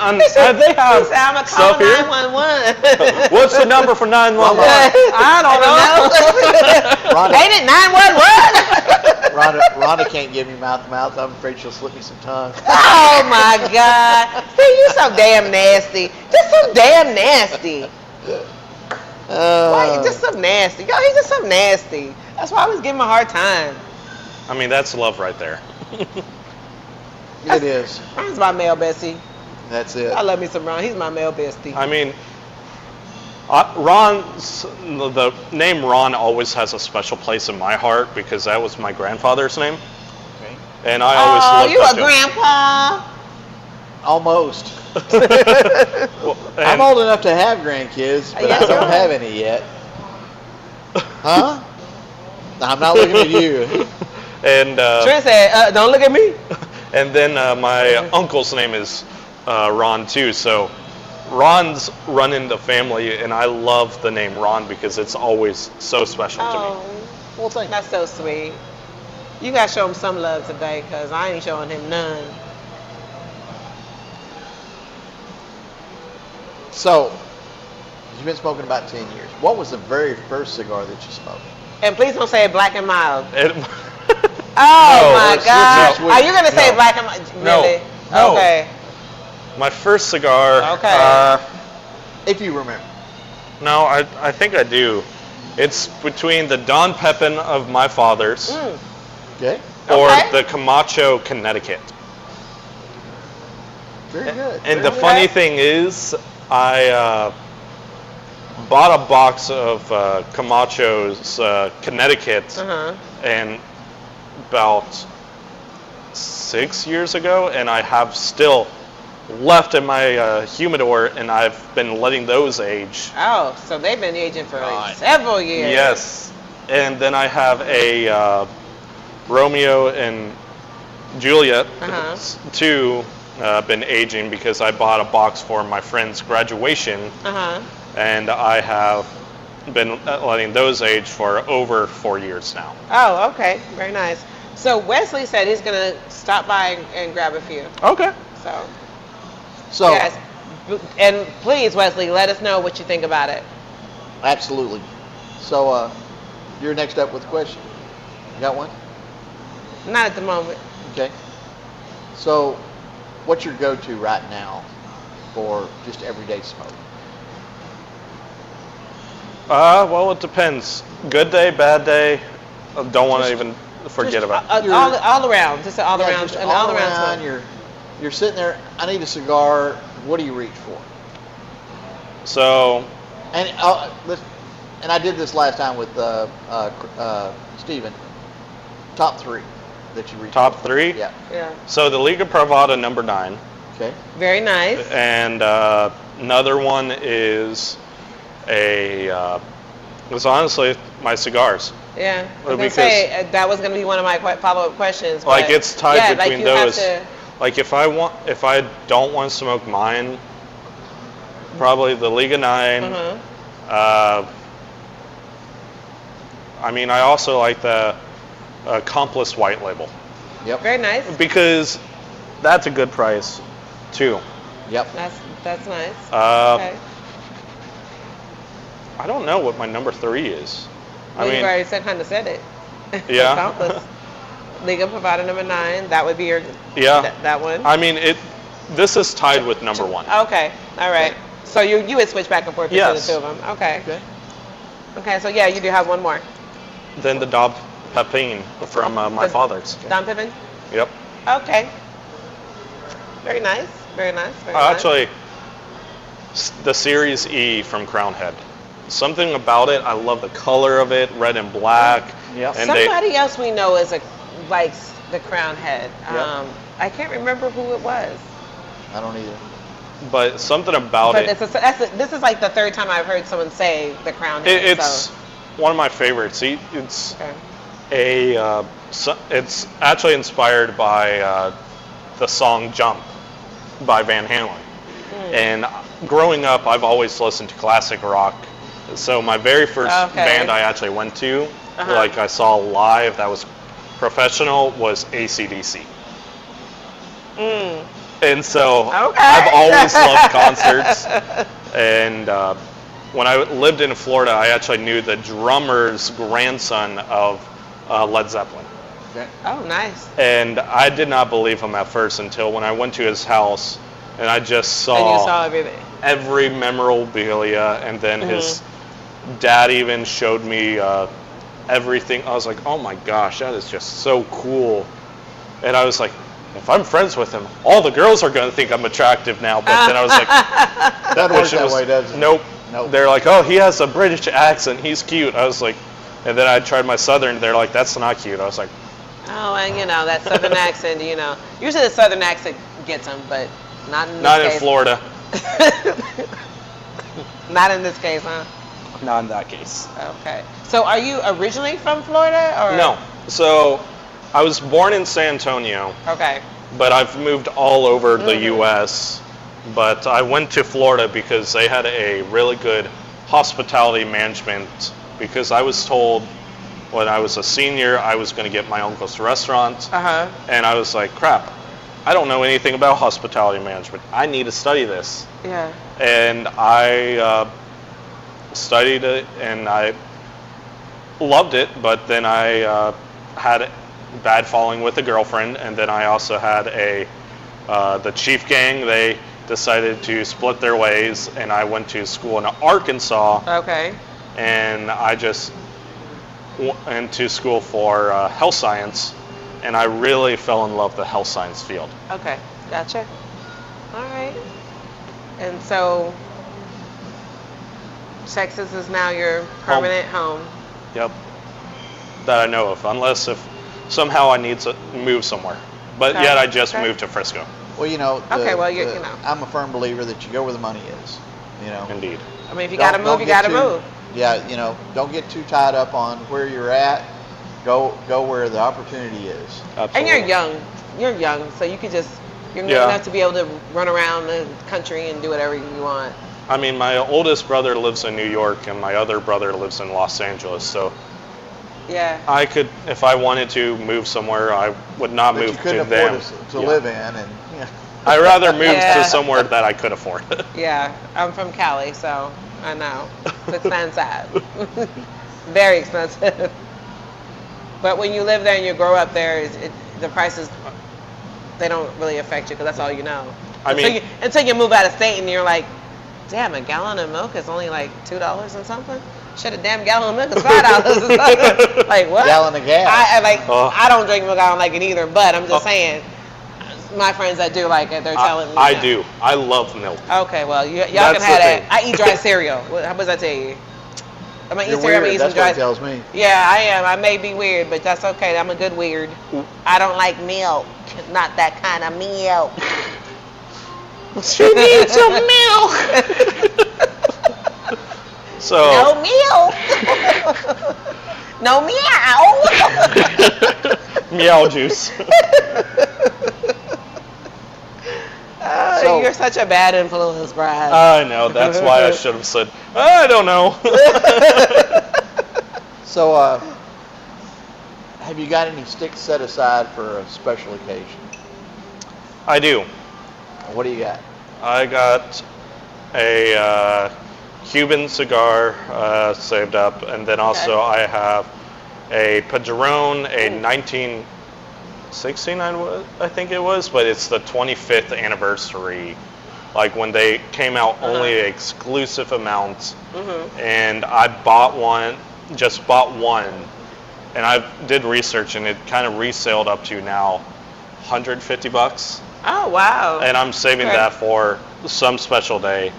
911. They have I'm gonna call stuff here. 911. What's the number for 911? I don't know. Rhonda, Ain't it 911? Rhonda can't give me mouth to mouth. I'm afraid she'll slip me some tongue. Oh my God! See, you so damn nasty. Just so damn nasty. Why? Just so nasty. Yo, he's just so nasty. That's why I was giving him a hard time. I mean, that's love right there. It is. Ron's my male bestie. That's it. I love me some Ron. He's my male bestie. I mean, the name Ron always has a special place in my heart because that was my grandfather's name. Okay. And I always looked up you to a him. grandpa? Almost. Well, I'm old enough to have grandkids, but Yes, I don't you are. have any yet. Huh? I'm not looking at you. And Trent said, don't look at me. and then my uncle's name is Ron too. So Ron's running the family, and I love the name Ron because it's always so special to me. Well, thank you. That's so sweet. You gotta show him some love today, cause I ain't showing him none. So, you've been smoking about 10 years. What was the very first cigar that you smoked? And please don't say black and mild. Oh my God! sweet. Are you gonna say black and mild? Really? No. Okay. My first cigar. Okay. If you remember. No, I think I do. It's between the Don Pepin of my father's Okay. or Okay. the Camacho, Connecticut. Very good. And the funny thing is, I bought a box of Camacho's Connecticut and about 6 years ago, and I have still left in my humidor, and I've been letting those age. Oh, so they've been aging for several years. Yes. And then I have a Romeo and Juliet too, been aging because I bought a box for my friend's graduation, and I have been letting those age for over 4 years now. Oh, okay. Very nice. So Wesley said he's going to stop by and grab a few. Okay. So, yes. And please, Wesley, let us know what you think about it. absolutely. So, you're next up with a question. You got one? Not at the moment. Okay. So, what's your go-to right now for just everyday smoke? Well, it depends. Good day, bad day. I don't want to even forget about it. All around. Just all around. Just An all all-around around. smoke. You're sitting there. I need a cigar. What do you reach for? So, And and I did this last time with Steven. Top 3 that you reach. Top 3? Yeah. So the Liga Privada number 9. Okay. Very nice. And another one is it's honestly my cigars. Yeah. I was going to say, that was going to be one of my follow-up questions. Like, it's tied between those. Like, if I don't want to smoke mine, probably the Liga 9. I mean, I also like the Accomplice White Label. Yep. Very nice. Because that's a good price, too. Yep. That's nice. Okay. I don't know what my number 3 is. Well, you've already said it. Yeah. Accomplice. Liga Privada number 9. That would be your. Yeah. That one. I mean, this is tied with number 1. Okay. All right. So you would switch back and forth between the two of them. Okay. Okay. So yeah, you do have one more. Then the Dom Pepin from my father's. Dom Pepin? Yep. Okay. Very nice. Very nice. Actually, the Series E from Crown Head. Something about it, I love the color of it, red and black. Yep. And somebody else we know likes the Crown Head. Yep. I can't remember who it was. I don't either. But something about it. This is like the third time I've heard someone say the Crown Head. It's one of my favorites. It's it's actually inspired by the song "Jump" by Van Halen. And growing up, I've always listened to classic rock. So my very first band I actually went to, like I saw live that was professional, was AC/DC. And so I've always loved concerts. And when I lived in Florida, I actually knew the drummer's grandson of Led Zeppelin. Okay. Oh, nice. And I did not believe him at first until when I went to his house and I just saw, and you saw everything. Every memorabilia, and then his dad even showed me everything. I was like, oh my gosh, that is just so cool. And I was like, if I'm friends with him, all the girls are going to think I'm attractive now. But then I was like, that works that way, doesn't it? Nope. They're like, oh, he has a British accent. He's cute. I was like, and then I tried my Southern. They're like, that's not cute. I was like, oh, and that Southern accent, usually the Southern accent gets them, but not in this case. In Florida. Not in this case, huh? Not in that case. Okay. So are you originally from Florida, or? No. So I was born in San Antonio. Okay. But I've moved all over the U.S. But I went to Florida because they had a really good hospitality management, because I was told when I was a senior I was going to get my uncle's restaurant. And I was like, crap, I don't know anything about hospitality management. I need to study this. Yeah. And I studied it, and I loved it, but then I had a bad falling with a girlfriend, and then I also had the Chief Gang. They decided to split their ways, and I went to school in Arkansas. Okay. And I just went to school for health science, and I really fell in love with the health science field. Okay, gotcha. All right. And so Texas is now your permanent home. Yep. That I know of, unless if somehow I need to move somewhere. But yet I just moved to Frisco. Well, I'm a firm believer that you go where the money is. Indeed. I mean, if you got to move, you got to move. Yeah, don't get too tied up on where you're at. Go where the opportunity is. Absolutely. And you're young. You're young, so you're young enough to be able to run around the country and do whatever you want. I mean, my oldest brother lives in New York, and my other brother lives in Los Angeles, so yeah, I could, if I wanted to move somewhere, I would not move to them. You couldn't afford to live in, and I'd rather move to somewhere that I could afford. Yeah, I'm from Cali, so I know it's expensive, very expensive. But when you live there and you grow up there, the prices, they don't really affect you because that's all you know. I mean, until you move out of state and you're like, damn, a gallon of milk is only like $2 and something. Shit, a damn gallon of milk is $5 or something. Like what? Gallon of gas. I don't drink milk. I don't like it either. But I'm just saying, my friends that do like it, they're telling me. I do. I love milk. Okay, well, y'all can have that. I eat dry cereal. How does that tell you? I mean, You're Easter, I'm weird. eating That's some what dry. it tells me. Yeah, I am. I may be weird, but that's okay. I'm a good weird. I don't like milk. Not that kind of milk. She needs some milk. So No milk. No meow. meow juice. So- You're such a bad influence, Brad. I know. That's why I should have said, I don't know. So, have you got any sticks set aside for a special occasion? I do. What do you got? I got a Cuban cigar saved up, and then also I have a Padron, a 1969, I think it was, but it's the 25th anniversary, like when they came out only exclusive amounts, and I bought one, and I did research, and it kind of resaled up to now $150. Oh, wow. And I'm saving Okay. that for some special day.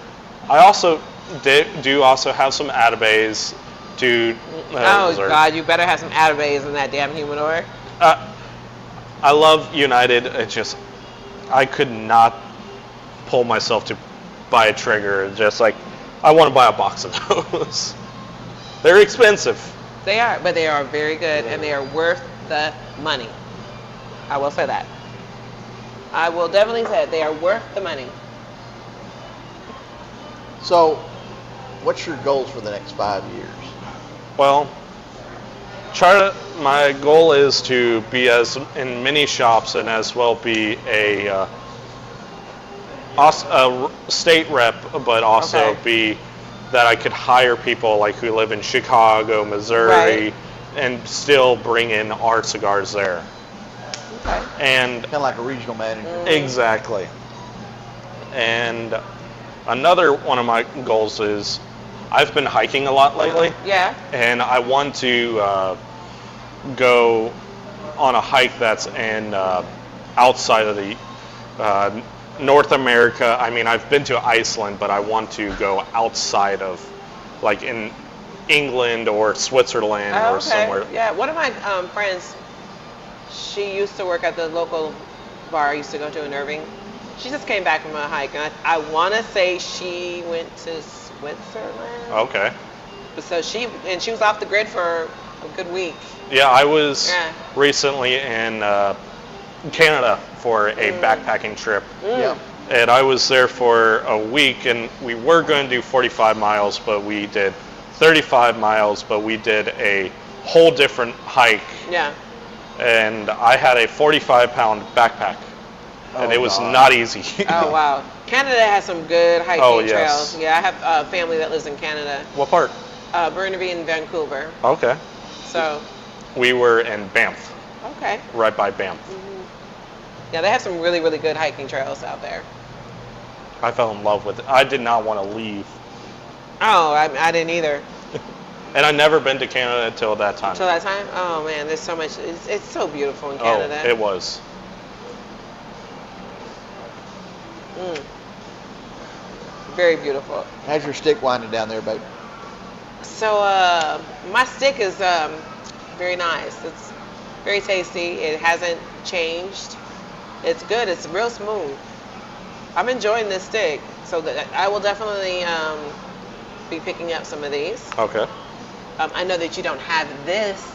I also do also have some Atabays to. Oh, God, you better have some Atabays in that damn humidor. I love United. It's just I could not pull myself to buy a trigger. Just like I want to buy a box of those. They're expensive. They are, but they are very good, and they are worth the money. I will say that. I will definitely say it. They are worth the money. So, what's your goals for the next 5 years? Well, my goal is to be as in many shops and as well be a state rep, but also be that I could hire people like who live in Chicago, Missouri, and still bring in our cigars there. Okay. And Kind of like a regional manager. exactly. And another one of my goals is I've been hiking a lot lately. Yeah. And I want to go on a hike that's in outside of the North America. I mean, I've been to Iceland, but I want to go outside of, like in England or Switzerland Oh, or okay. somewhere. Yeah. One of my friends, she used to work at the local bar I used to go to in Irving. She just came back from a hike, and I want to say she went to Switzerland. Okay. So she was off the grid for a good week. Yeah, I was Yeah. recently in Canada for a backpacking trip. Yeah. And I was there for a week, and we were going to do 45 miles, but we did 35 miles, but we did a whole different hike. Yeah. And I had a 45-pound backpack, and Oh, it was God. not easy. Oh, wow. Canada has some good hiking Oh, yes. trails. Yeah, I have a family that lives in Canada. What part? Burnaby and Vancouver. Okay. So, We were in Banff, okay. right by Banff. Yeah, they have some really, really good hiking trails out there. I fell in love with it. I did not want to leave. Oh, I didn't either. And I'd never been to Canada until that time. Until that time? Oh, man, there's so much. It's so beautiful in Canada. Oh, it was. Very beautiful. How's your stick winding down there, babe? So, my stick is very nice. It's very tasty. It hasn't changed. It's good. It's real smooth. I'm enjoying this stick. So I will definitely be picking up some of these. Okay. I know that you don't have this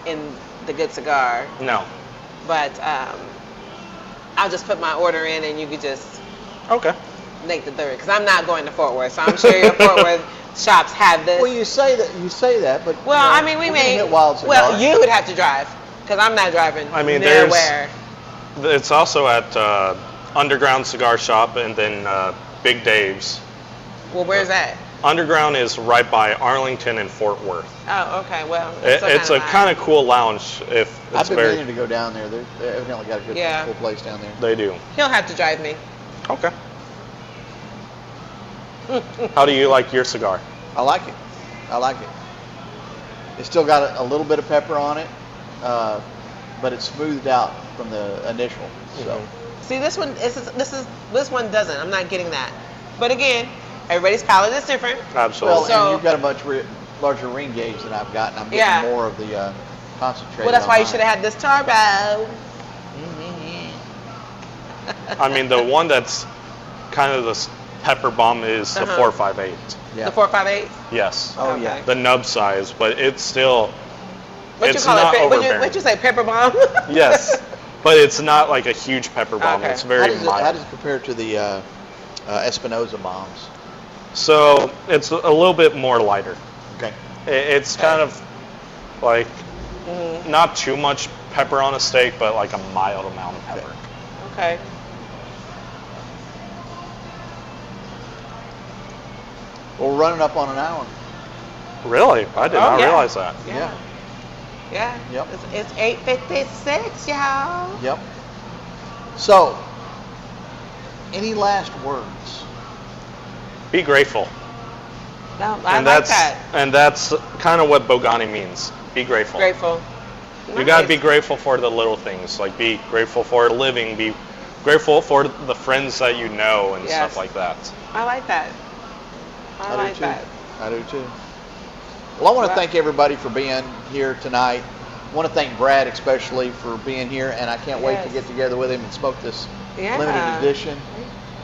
in the Good Cigar, No. but I'll just put my order in and you could just Okay. make the third. Because I'm not going to Fort Worth, so I'm sure your Fort Worth shops have this. Well, you say that, but Well, you know, I mean, we we're gonna may. hit Wild Cigar. Well, you would have to drive because I'm not driving. I mean, nowhere. It's also at Underground Cigar Shop and then Big Dave's. Well, where's that? Underground is right by Arlington and Fort Worth. Oh, okay. Well, It's a kind of cool lounge. If I've it's been very, meaning to go down there. They evidently got a good, Yeah. cool place down there. they do. He'll have to drive me. Okay. How do you like your cigar? I like it. It's still got a little bit of pepper on it, but it's smoothed out from the initial. So See, this one doesn't. I'm not getting that. But again, Everybody's palate is different. Absolutely. Well, So- and you've got a much larger ring gauge than I've got, and I'm Yeah. getting more of the concentrated. Well, that's why you on should have had this turbo. I mean, the one that's kind of the pepper bomb is the 458. Yeah. The 458. Yes. Oh Okay. yeah. The nub size, but it's still. What it's you call not it? overbearing. What you say? Pepper bomb? Yes, but it's not like a huge pepper bomb. Okay. It's very How mild. does it compare to the Espinosa bombs? So it's a little bit more lighter. Okay. It's kind of like not too much pepper on a steak, but like a mild amount of pepper. Okay. Well, we're running up on an hour. Really? I did not yeah. realize that. Yeah. Yeah. Yep. It's 8:56, y'all. Yep. So, any last words? Be grateful. No, I like that. And that's kind of what Bogani means. Be grateful. Grateful. You got to Nice. be grateful for the little things. Like be grateful for a living. Be grateful for the friends that you know and Yes. stuff like that. I like that. I do like too. that. I do too. Well, I want to Well- thank everybody for being here tonight. I want to thank Brad especially for being here, and I can't wait to Yes. get together with him and smoke this Yeah. limited edition.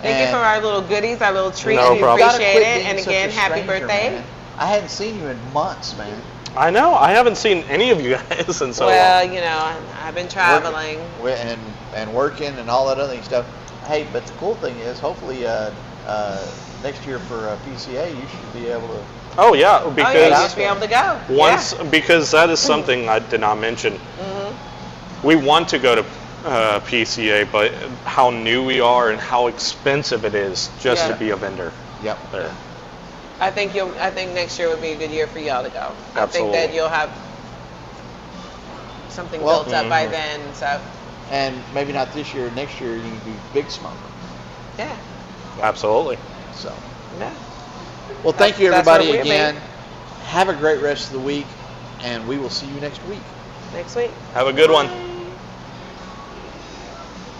Thank you And for our little goodies, our little treats. No we problem. you gotta appreciate quit it. being And such again, a happy stranger, birthday. man. I hadn't seen you in months, man. I know. I haven't seen any of you guys in so Well, long. you know, I've been traveling. And working and all that other stuff. Hey, but the cool thing is, hopefully next year for PCA, you should be able to. Oh yeah, Oh, because yeah, you should be able to go. once because that is something I did not mention. We want to go to PCA, but how new we are and how expensive it is just to Yeah. be a vendor Yep. there. I think next year would be a good year for y'all to go. I think Absolutely. that you'll have something Well, built up by then and stuff. And maybe not this year. Next year, you can do big smoke. Yeah. Absolutely. So. Yeah. Well, thank you That's everybody what we're again. Have a great rest of the week, and we will see you next week. Next week. Have a good one.